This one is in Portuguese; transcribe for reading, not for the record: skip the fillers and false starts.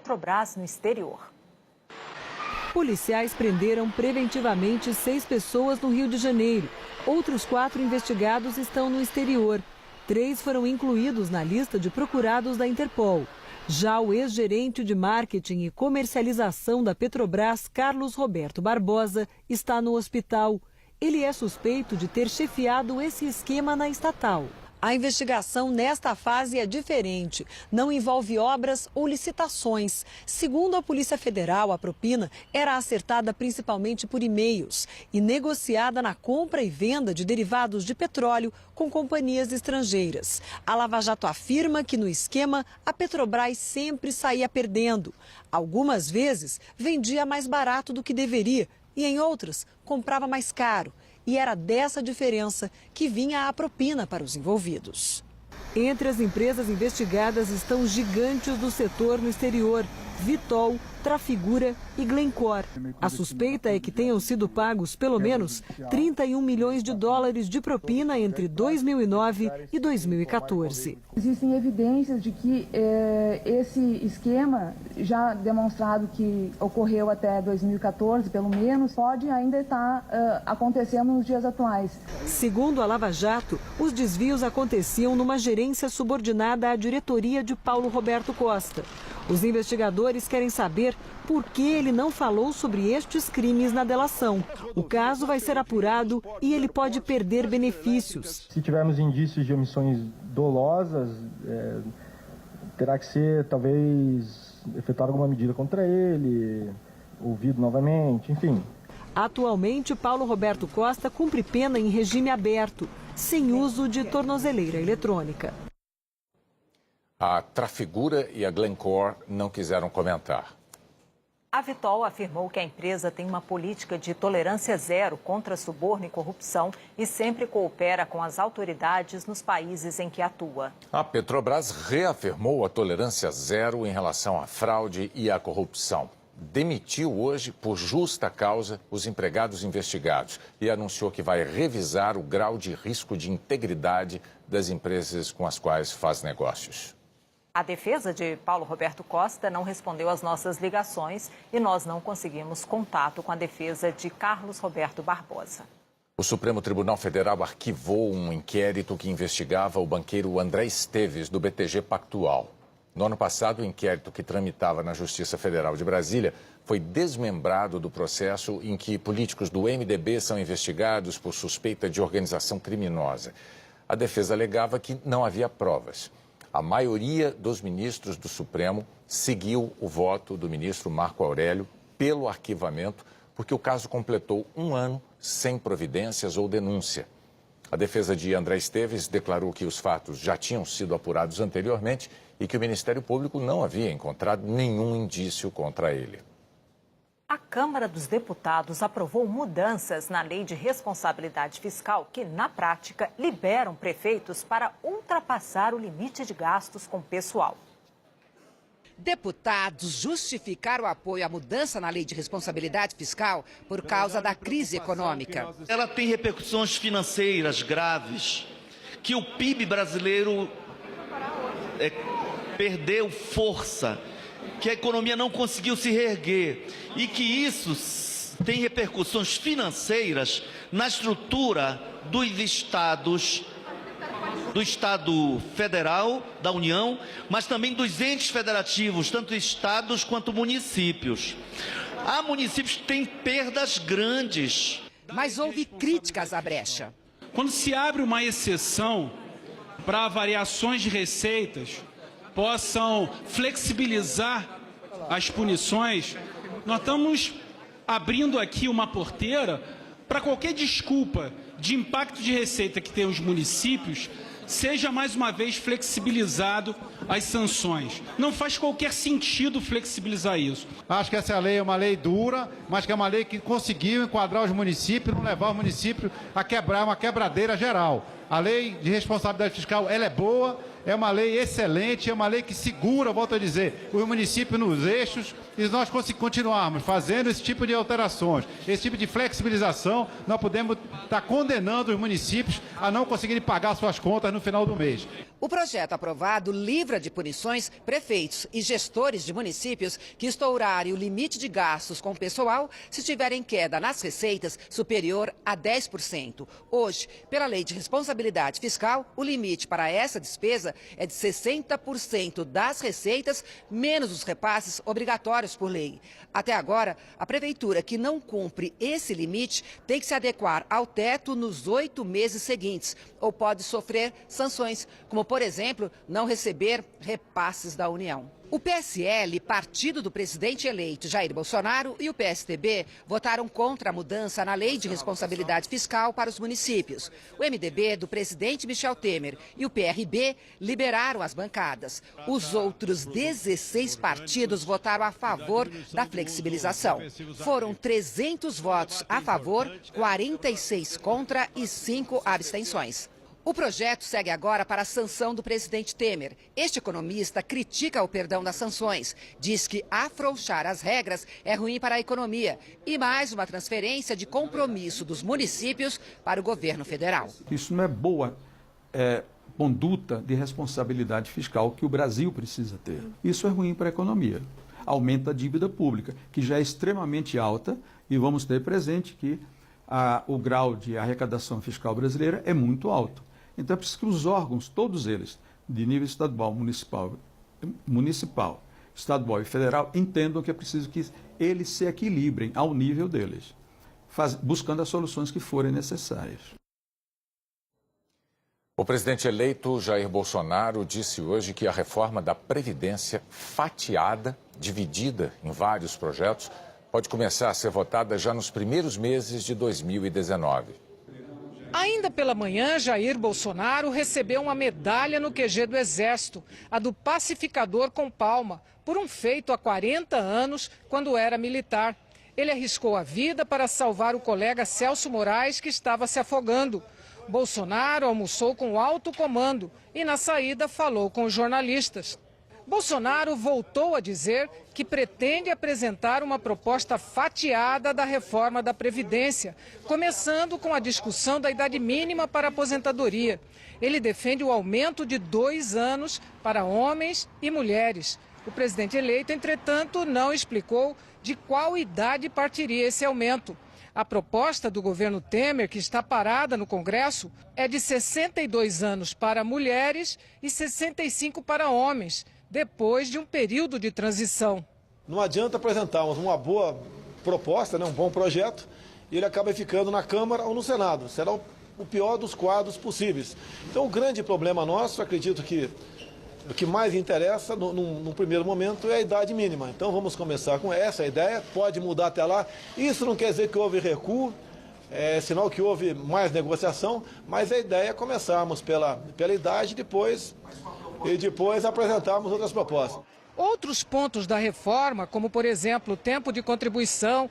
Petrobras no exterior. Policiais prenderam preventivamente 6 pessoas no Rio de Janeiro. Outros 4 investigados estão no exterior. 3 foram incluídos na lista de procurados da Interpol. Já o ex-gerente de marketing e comercialização da Petrobras, Carlos Roberto Barbosa, está no hospital. Ele é suspeito de ter chefiado esse esquema na estatal. A investigação nesta fase é diferente. Não envolve obras ou licitações. Segundo a Polícia Federal, a propina era acertada principalmente por e-mails e negociada na compra e venda de derivados de petróleo com companhias estrangeiras. A Lava Jato afirma que no esquema a Petrobras sempre saía perdendo. Algumas vezes vendia mais barato do que deveria e em outras comprava mais caro. E era dessa diferença que vinha a propina para os envolvidos. Entre as empresas investigadas estão gigantes do setor no exterior: Vitol, Trafigura e Glencore. A suspeita é que tenham sido pagos pelo menos 31 milhões de dólares de propina entre 2009 e 2014. Existem evidências de que esse esquema, já demonstrado que ocorreu até 2014, pelo menos, pode ainda estar acontecendo nos dias atuais. Segundo a Lava Jato, os desvios aconteciam numa gerência subordinada à diretoria de Paulo Roberto Costa. Os investigadores querem saber por que ele não falou sobre estes crimes na delação. O caso vai ser apurado e ele pode perder benefícios. Se tivermos indícios de omissões dolosas, terá que ser, talvez, efetuar alguma medida contra ele, ouvido novamente, enfim. Atualmente, Paulo Roberto Costa cumpre pena em regime aberto, sem uso de tornozeleira eletrônica. A Trafigura e a Glencore não quiseram comentar. A Vitol afirmou que a empresa tem uma política de tolerância zero contra suborno e corrupção e sempre coopera com as autoridades nos países em que atua. A Petrobras reafirmou a tolerância zero em relação à fraude e à corrupção. Demitiu hoje, por justa causa, os empregados investigados e anunciou que vai revisar o grau de risco de integridade das empresas com as quais faz negócios. A defesa de Paulo Roberto Costa não respondeu às nossas ligações e nós não conseguimos contato com a defesa de Carlos Roberto Barbosa. O Supremo Tribunal Federal arquivou um inquérito que investigava o banqueiro André Esteves, do BTG Pactual. No ano passado, o inquérito que tramitava na Justiça Federal de Brasília foi desmembrado do processo em que políticos do MDB são investigados por suspeita de organização criminosa. A defesa alegava que não havia provas. A maioria dos ministros do Supremo seguiu o voto do ministro Marco Aurélio pelo arquivamento, porque o caso completou um ano sem providências ou denúncia. A defesa de André Esteves declarou que os fatos já tinham sido apurados anteriormente e que o Ministério Público não havia encontrado nenhum indício contra ele. A Câmara dos Deputados aprovou mudanças na Lei de Responsabilidade Fiscal que, na prática, liberam prefeitos para ultrapassar o limite de gastos com pessoal. Deputados justificaram o apoio à mudança na Lei de Responsabilidade Fiscal por causa da crise econômica. Ela tem repercussões financeiras graves, que o PIB brasileiro perdeu força, que a economia não conseguiu se reerguer e que isso tem repercussões financeiras na estrutura dos estados, do Estado Federal, da União, mas também dos entes federativos, tanto estados quanto municípios. Há municípios que têm perdas grandes. Mas houve críticas à brecha. Quando se abre uma exceção para variações de receitas possam flexibilizar as punições, nós estamos abrindo aqui uma porteira para qualquer desculpa de impacto de receita que tem os municípios, seja mais uma vez flexibilizado as sanções. Não faz qualquer sentido flexibilizar isso. Acho que essa lei é uma lei dura, mas que é uma lei que conseguiu enquadrar os municípios, não levar o município a quebrar uma quebradeira geral. A lei de responsabilidade fiscal, ela é boa, É uma lei excelente, é uma lei que segura, volto a dizer, os municípios nos eixos, e nós continuarmos fazendo esse tipo de alterações, esse tipo de flexibilização, nós podemos estar condenando os municípios a não conseguirem pagar suas contas no final do mês. O projeto aprovado livra de punições prefeitos e gestores de municípios que estourarem o limite de gastos com o pessoal se tiverem queda nas receitas superior a 10%. Hoje, pela Lei de Responsabilidade Fiscal, o limite para essa despesa é de 60% das receitas, menos os repasses obrigatórios por lei. Até agora, a prefeitura que não cumpre esse limite tem que se adequar ao teto nos 8 meses seguintes ou pode sofrer sanções, como, por exemplo, não receber repasses da União. O PSL, partido do presidente eleito Jair Bolsonaro, e o PSDB votaram contra a mudança na Lei de Responsabilidade Fiscal para os municípios. O MDB, do presidente Michel Temer, e o PRB liberaram as bancadas. Os outros 16 partidos votaram a favor da flexibilização. Foram 300 votos a favor, 46 contra e 5 abstenções. O projeto segue agora para a sanção do presidente Temer. Este economista critica o perdão das sanções. Diz que afrouxar as regras é ruim para a economia e mais uma transferência de compromisso dos municípios para o governo federal. Isso não é boa conduta de responsabilidade fiscal que o Brasil precisa ter. Isso é ruim para a economia. Aumenta a dívida pública, que já é extremamente alta, e vamos ter presente que o grau de arrecadação fiscal brasileira é muito alto. Então é preciso que os órgãos, todos eles, de nível estadual, municipal, estadual e federal, entendam que é preciso que eles se equilibrem ao nível deles, buscando as soluções que forem necessárias. O presidente eleito Jair Bolsonaro disse hoje que a reforma da Previdência, fatiada, dividida em vários projetos, pode começar a ser votada já nos primeiros meses de 2019. Ainda pela manhã, Jair Bolsonaro recebeu uma medalha no QG do Exército, a do pacificador com palma, por um feito há 40 anos, quando era militar. Ele arriscou a vida para salvar o colega Celso Moraes, que estava se afogando. Bolsonaro almoçou com o alto comando e, na saída, falou com os jornalistas. Bolsonaro voltou a dizer que pretende apresentar uma proposta fatiada da reforma da Previdência, começando com a discussão da idade mínima para a aposentadoria. Ele defende o aumento de 2 anos para homens e mulheres. O presidente eleito, entretanto, não explicou de qual idade partiria esse aumento. A proposta do governo Temer, que está parada no Congresso, é de 62 anos para mulheres e 65 para homens, depois de um período de transição. Não adianta apresentarmos uma boa proposta, um bom projeto, e ele acaba ficando na Câmara ou no Senado. Será o pior dos quadros possíveis. Então, o grande problema nosso, acredito que o que mais interessa, num primeiro momento, é a idade mínima. Então, vamos começar com essa ideia, pode mudar até lá. Isso não quer dizer que houve recuo, é sinal que houve mais negociação, mas a ideia é começarmos pela idade e depois apresentarmos outras propostas. Outros pontos da reforma, como, por exemplo, o tempo de contribuição